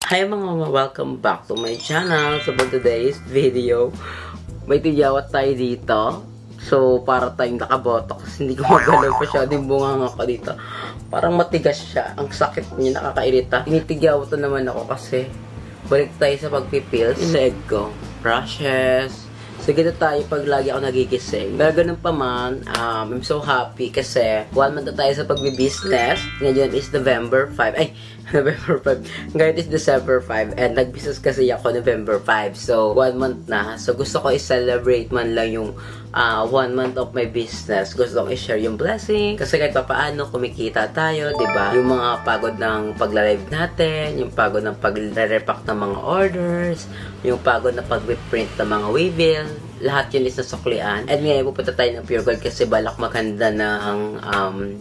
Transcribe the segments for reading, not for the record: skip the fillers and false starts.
Hi mga mama, welcome back to my channel. So for today's video, may tigyawat tayo dito. So para tayong nakabotox, hindi ko magalaw pa siya. Yung bunga ko dito, parang matigas siya. Ang sakit niya, nakakairita. Tinitigyawat na naman ako kasi balik tayo sa pagpipils. Yung leg ko, brushes. Sige na tayo pag lagi ako nagigising. Pero ganun pa man, I'm so happy kasi 1 month na tayo sa pagbibusiness. Ngayon is November 5. Ay, November 5. Ngayon is December 5. And nag-business kasi ako November 5. So, 1 month na. So, gusto ko i-celebrate man lang yung 1 month of my business. Gusto ko i-share yung blessing. Kasi kahit pa paano, kumikita tayo, diba? Yung mga pagod ng pagla-live natin, yung pagod ng pag-repack ng mga orders, yung pagod na pag-print ng mga waybill, lahat yun is nasuklian. And ngayon, pupunta tayo ng Pure Gold kasi balak maganda ng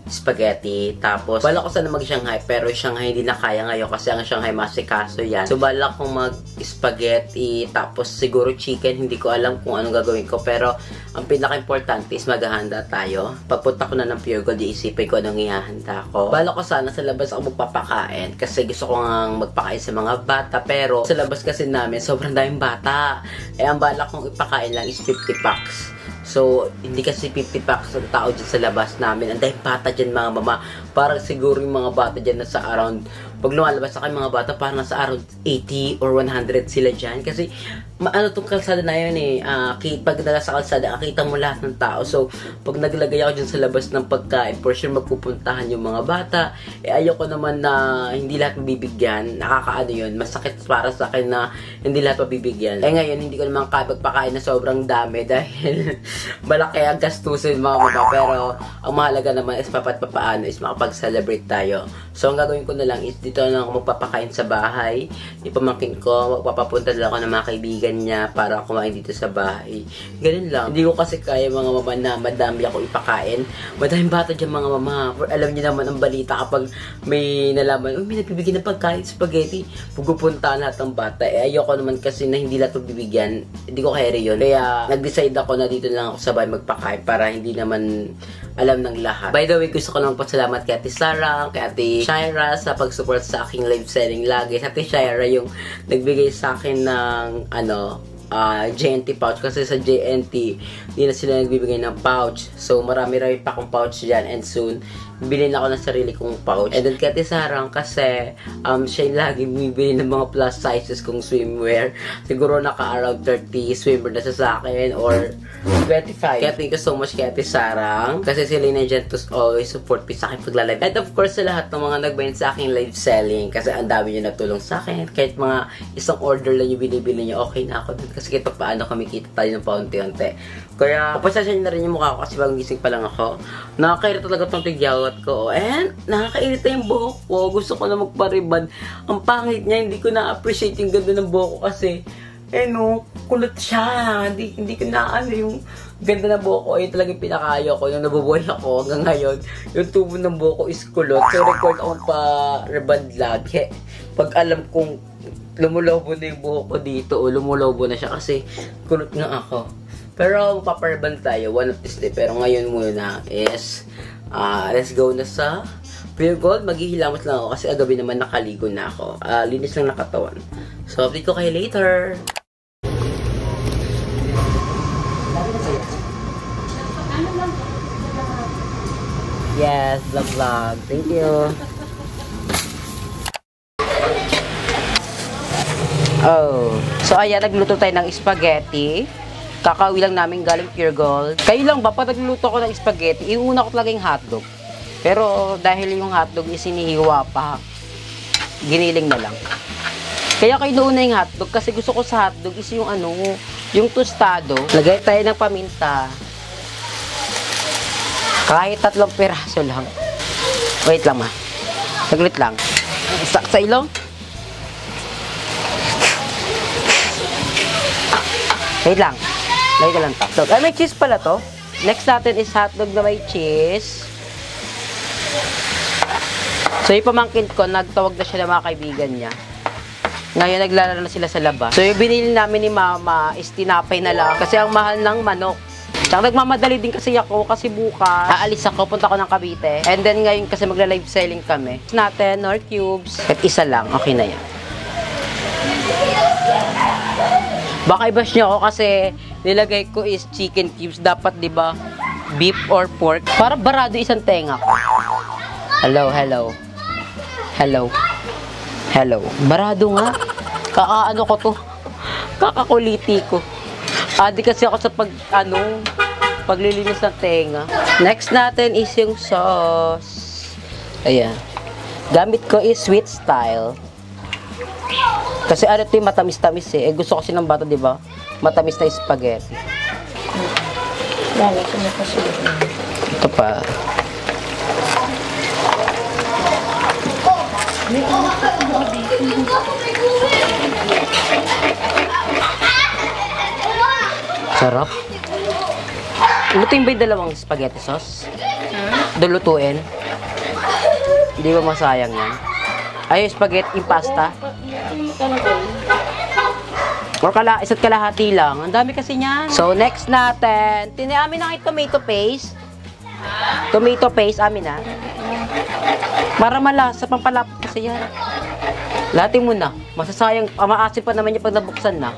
spaghetti. Tapos, balak ko sana mag-Shanghai, pero Shanghai hindi na kaya ngayon kasi ang Shanghai masikaso yan. So, balak kong mag-spaghetti, tapos siguro chicken. Hindi ko alam kung anong gagawin ko, pero ang pinaka-importante is maghahanda tayo. Pagpunta ko na ng Pure Gold, iisipin ko anong ihahanda ko. Balak ko sana sa labas ako magpapakain kasi gusto ko nga magpakain sa mga bata, pero sa labas kasi namin, sobrang daming bata. Eh, ang balak kong ipakain lang is 50 packs. So, hindi kasi 50 packs ang tao dyan sa labas namin. Ang dahil bata dyan mga mama. Parang siguro yung mga bata dyan nasa around, pag lumalabas sa mga bata, parang nasa around 80 or 100 sila dyan. Kasi, ano tong kalsada na yun eh. Pag nasa kalsada, nakita mo lahat ng tao. So, pag naglagay ako dyan sa labas ng pagkain, for sure magpupuntahan yung mga bata. Eh, ayoko naman na hindi lahat mabibigyan. Nakakaano yun. Masakit para sa akin na hindi lahat mabibigyan. Eh, ngayon, hindi ko naman kaya magpakain na sobrang dami dahil malaki ang gastusin mga mama. Pero, ang mahalaga naman is papaano is makapag-celebrate tayo. So, ang gagawin ko na lang is dito na ako magpapakain sa bahay. Ipamangkin ko, magpapapunta lang ako ng mga kaibigan niya para kumain dito sa bahay. Ganun lang. Hindi ko kasi kaya mga mama na madami ako ipakain. Madaming bata dyan mga mama. Alam niyo naman ang balita kapag may nalaman, may nagbibigyan ng pagkain, spaghetti, pupunta lahat ng bata. Eh, ayoko naman kasi na hindi lahat magbibigyan. Hindi ko kaya yun. Kaya, nag-decide ako na dito lang ako sabay magpakain para hindi naman alam ng lahat. By the way, gusto ko lang pasalamat kay Ate Sarah, kay Ate Shaira sa pag-support sa aking live selling lagi. Sa Ate Shaira yung nagbigay sa akin ng JNT pouch kasi sa JNT hindi na sila nagbibigay ng pouch. So marami pa akong pouch dyan and soon bilhin ako ng sarili kong pouch. And then kay Ate Sarang kasi siya yung lagi bumibili ng mga plus sizes kong swimwear. Siguro naka-around 30 swimwear na sa akin or 25. Kaya thank you so much kay Ate Sarang kasi sila na dyan to always support me sa akin pagla-live. And of course sa lahat ng mga nagbayan sa aking live selling kasi ang dami nyo nagtulong sa akin. Kahit mga isang order lang yung binibili nyo, okay na ako dun kasi kahit paano kumikita tayo ng paunti-unti. Kaya kapasasya na rin yung mukha ko kasi bagong gising pa lang ako. Nakakairita talaga itong tigyawat ko. And nakakairita yung buhok ko. Gusto ko na magparibad. Ang pangit niya, hindi ko na-appreciate yung ganda ng buhok ko kasi kulot siya. Hindi ko na yung ganda ng buhok ko. Yun talaga yung pinakayo ko. Nung nabubuhay ako hanggang ngayon, yung tubo ng buhok ko is kulot. So record akong pa-reband lagi. Pag alam kong lumulobo na yung buhok ko dito o lumulobo na siya kasi kulot nga ako. Pero paparban tayo one of this day. Pero ngayon muna is let's go na sa Pure Gold. Maghihilamos lang ako kasi agabi naman nakaligo na ako. Linis lang nakatawan. So update ko kayo later. Yes, vlog. Thank you. Oh. So ayan, nagluto tayo ng spaghetti. Kakauwi lang namin galing Pure Gold. Kayo lang ba, pag nagluluto ko ng spaghetti, iuna ko talaga yung hotdog. Pero dahil yung hotdog is sinihiwa pa, giniling na lang. Kaya kayo nauna yung hotdog kasi gusto ko sa hotdog is yung yung tostado. Lagay tayo ng paminta. Kahit 3 piraso lang. Wait lang ma. Saglit lang. Sa ilong. Wait lang. Lagay ko lang to. So, may cheese pala to. Next natin is hotdog na may cheese. So, yung pamangkin ko, nagtawag na siya ng mga kaibigan niya. Ngayon, naglalaro na sila sa labas. So, yung binili namin ni Mama is tinapay na lang. Kasi ang mahal ng manok. Tsaka nagmamadali din kasi ako kasi bukas aalis ako, punta ko ng Cavite. And then ngayon kasi magla-live selling kami. Natin, nor cubes. At isa lang, okay na yan. Baka i-bash niyo ako kasi nilagay ko is chicken cubes. Dapat, di ba, beef or pork. Para barado isang tenga ko. Hello, hello. Hello. Hello. Barado nga. Kakaano ko to. Kakakuliti ko. Adi kasi ako sa paglilinis ng tenga. Next natin is yung sauce. Ayan. Gamit ko is sweet style. Kasi ano ito yung matamis-tamis eh. Gusto kasi ng bata, di ba? Matamis na spaghetti. Lalo, sumukasunod. Ito pa. Sarap. Lutuin ba yung dalawang spaghetti sauce? Dulutuin? Hindi ba masayang yan? Ay, spaghetti, yung pasta? Or isa't kalahati lang. Ang dami kasi niyan. So, next natin. Amin na yung tomato paste. Tomato paste, amin na. Para malasa, pampalapot kasi yan. Lahatin mo na. Masasayang, maasim pa naman yung pag nabuksan na.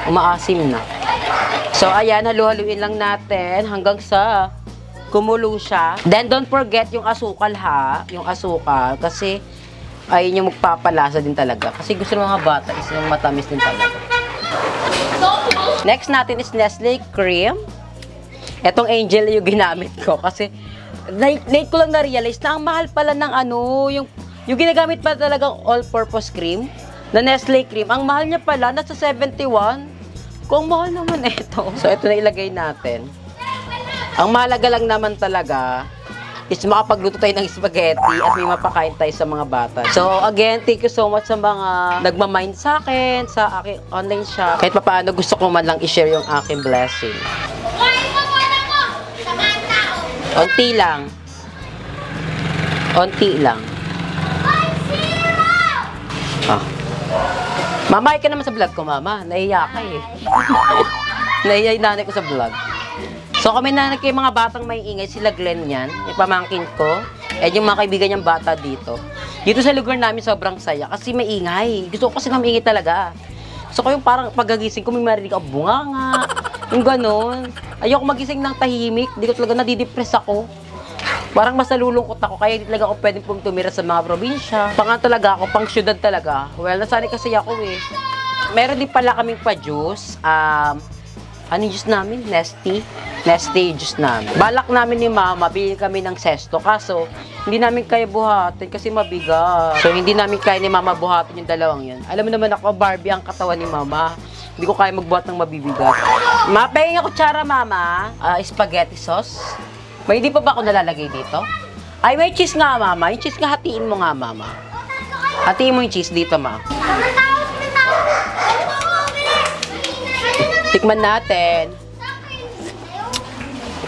Umaasim na. So, ayan, halu-haluin lang natin hanggang sa kumulo siya. Then, don't forget yung asukal ha. Yung asukal. Kasi, ayun yung magpapalasa din talaga. Kasi gusto ng mga bata is yung matamis din talaga. Next natin is Nestle cream. Etong Angel yung ginamit ko. Kasi, late ko lang na-realize na ang mahal pala ng yung ginagamit pa talagang all-purpose cream na Nestle cream. Ang mahal niya pala, nasa 71. Kung mahal naman ito. So, ito na ilagay natin. Ang mahalaga lang naman talaga is makapagluto tayo ng spaghetti at may mapakain tayo sa mga bata. So, again, thank you so much sa mga nagmamind sa akin, sa aking online shop. Kahit papaano gusto ko man lang i-share yung aking blessing. Onti lang. Onti lang. Ah. Mama, ka naman sa vlog ko, mama. Naiiyak ka eh. Naiiyak yung nanay ko sa vlog. So, kami na kayo mga batang may ingay, sila Glenn yan, yung pamangkin ko, at yung mga kaibigan niyang bata dito. Dito sa lugar namin sobrang saya kasi may ingay. Gusto ko kasi na maingay talaga. So, yung parang pagkagising ko, may marinig ako bunganga, yung gano'n. Ayoko magising ng tahimik, di ko talaga nadidepress ako. Parang mas nalulungkot ako, kaya hindi talaga ako pwedeng tumira sa mga probinsya. Pangan talaga ako, pang syudad talaga. Well, nasanay kasi ako eh. Meron din pala kaming pa-juice. Ano yung juice namin? Nesty juice namin. Balak namin ni Mama, bilhin kami ng sesto. Kaso, hindi namin kaya buhatin kasi mabigat. So, hindi namin kaya ni Mama buhatin yung dalawang yun. Alam mo naman ako, Barbie ang katawan ni Mama. Hindi ko kaya magbuhat ng mabibigat. Mapahing ako kutsara, Mama. Spaghetti sauce. May hindi pa ba ako nalalagay dito? Ay, may cheese nga, Mama. Yung cheese nga, hatiin mo nga, Mama. Hatiin mo yung cheese dito, Ma. Tikman natin.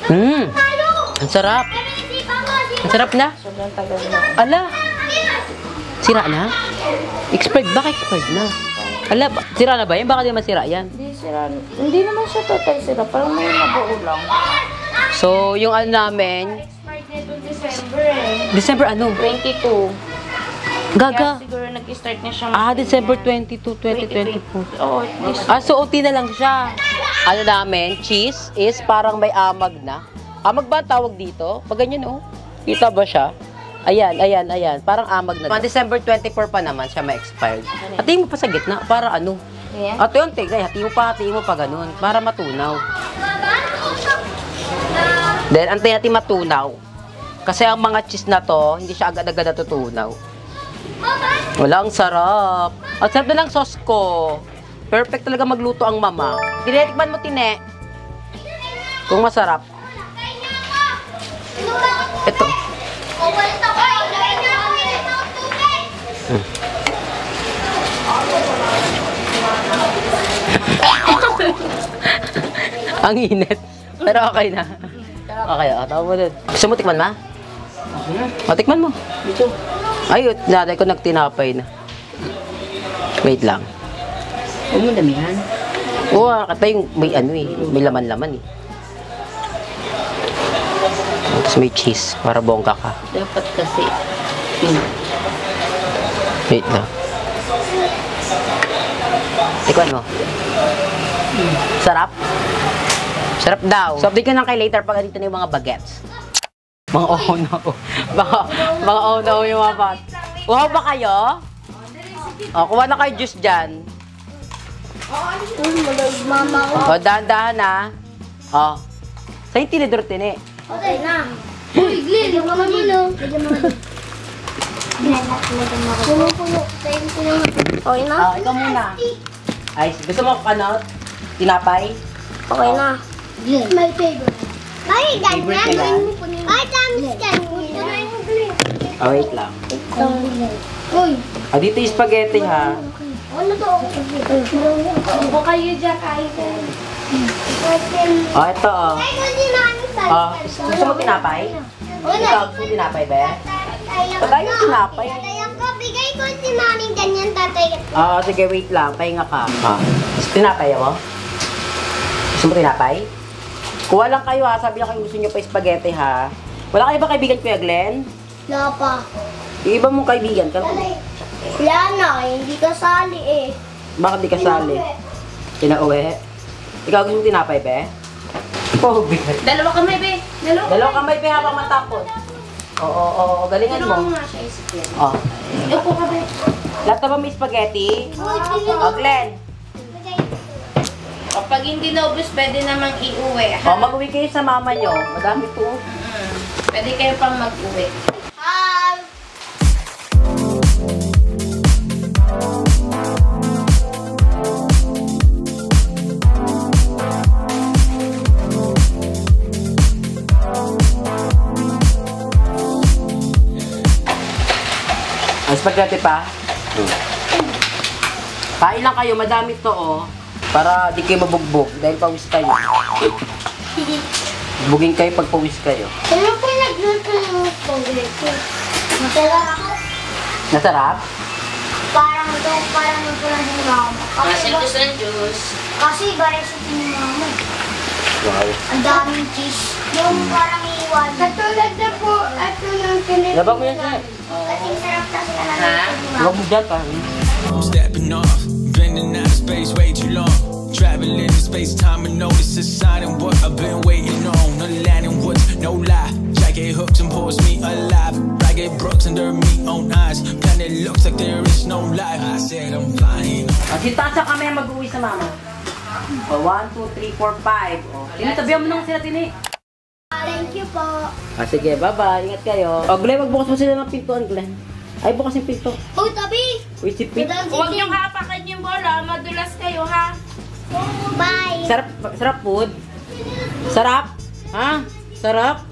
Ang sarap. Ang sarap na. Sobrang tagal na. Ala. Sira na? Expired. Baka expired na. Ala, sira na ba yan? Baka di naman sira yan. Hindi sira. Hindi naman siya total sira. Parang may nabuo lang. So, yung ano namin. Expired nito December eh. December ano? 22. Gaga. Kaya siguro nag-start na siya. December 22, 2024. Oo, So, unti na lang siya. Ano namin, cheese is parang may amag na. Amag ba ang tawag dito? Pag ganyan, oh. Kita ba siya? Ayan, ayan, ayan. Parang amag na. December 24 pa naman siya ma-expired. Hatiin mo pa sa gitna, para ano? Yeah. At yun, tigay. Hatiin mo pa ganun. Para matunaw. Then, antayin natin matunaw. Kasi ang mga cheese na to, hindi siya agad-agad natutunaw. Wala, ang sarap. Ang sarap na ng sauce ko. Perfect talaga magluto ang mama. Tinetikman mo, Tine. Kung masarap. Ito. Ang init. Pero okay na. Okay, tawa mo dun. Gusto mo tikman, Ma? Tikman mo. Dito. Ayun, naday ko nagtinapay na. Wait lang. Huwag mo damihan. Oo, katay yung may ano eh. May laman-laman eh. Tapos may cheese para bongga ka. Dapat kasi. Wait lang. Tikman mo. Sarap? Sarap daw. So, update ko lang kay later pag dito na yung mga bagets. Mga oh no. Mga oh no yung mga bat. Wow ba kayo? O, kuha na kayo juice dyan. Mama ko. O, dahan-dahan na. O. Sa yung tinidor tini. Okay na. Uy, Glenn, yung mga milo. Lagyan mo na. Okay na? O, ikaw muna. Ay, gusto mo ano? Tinapay? Okay na. My favorite. Ay, Favorite nila? Ay, tamis ganyan. O, wait lang. Uy. O, dito yung spaghetti ha. Ano to? Ano kayo dyan kahit O, ito o. Ay, hindi namin O, gusto mo tinapay? Ikaw, gusto mo tinapay, be? Patay yung tinapay. Bigay ko si mami ganyan, tatay. Oo, sige, wait lang. Pahinga ka. Tinapay ako? Gusto mo tinapay? Kuha lang kayo ha. Sabi na kayo gusto nyo pa yung spaghetti ha. Wala kayo ba kaibigan, Kuya Glenn? Wala pa. Yung iba mong kaibigan ka. Wala na, hindi kasali eh. Bakit di kasali? Pinauwi? Ikaw gusto mo tinapay, be? Oh, bigat. Dalawa kamay, be. Dalawa kamay, be, habang matakot. Oo, galingan mo. Oh. Upo ka, be. Lahat na ba may spaghetti? O, Glenn. O pag hindi naubos, pwede namang iuwi. O, mag-uwi kayo sa mama nyo. Madami to. Pwede kayo pang mag-uwi. Hi! Ang spaghetti pa? Kain lang kayo, madami to oh. Para di kayo mabugbog dahil pawis kayo. Bugin kayo pag pawis kayo. Ano po nagluto ng spaghetti? Masarap. Nasarap? Parang nagpula ni mama. Kasi gusto ng juice. Kasi iba recipe ni mama. Wow. Ang daming cheese. Yung parang iwan. Katulad na po, ato ng pinipin. Labang mo yan siya. Kasi sarap kasi na Ha? lang ni mama. Huwag mo dyan pa. I'm stepping off, bending out of space way too long. Traveling in space, time and notice a sign of what I've been waiting on. No landing woods, no lie. Jacket hooks and pulls me alive. Ragged brooks under me own eyes. Planet looks like there is no life. I said I'm flying. Sinta sa kami mag-uwi sa mama. O, 1, 2, 3, 4, 5. O, tinatabihan mo nang sila tini. Thank you po. Sige, bye-bye. Ingat kayo. O, Glenn, magbukas mo sila ng pintuan, Glenn. Ay, bukas yung pinto. Oh, tabi! Uy, si Pete. Huwag niyong hapakan yung bola. Madulas kayo, ha? Bye! Sarap food? Sarap? Ha? Sarap?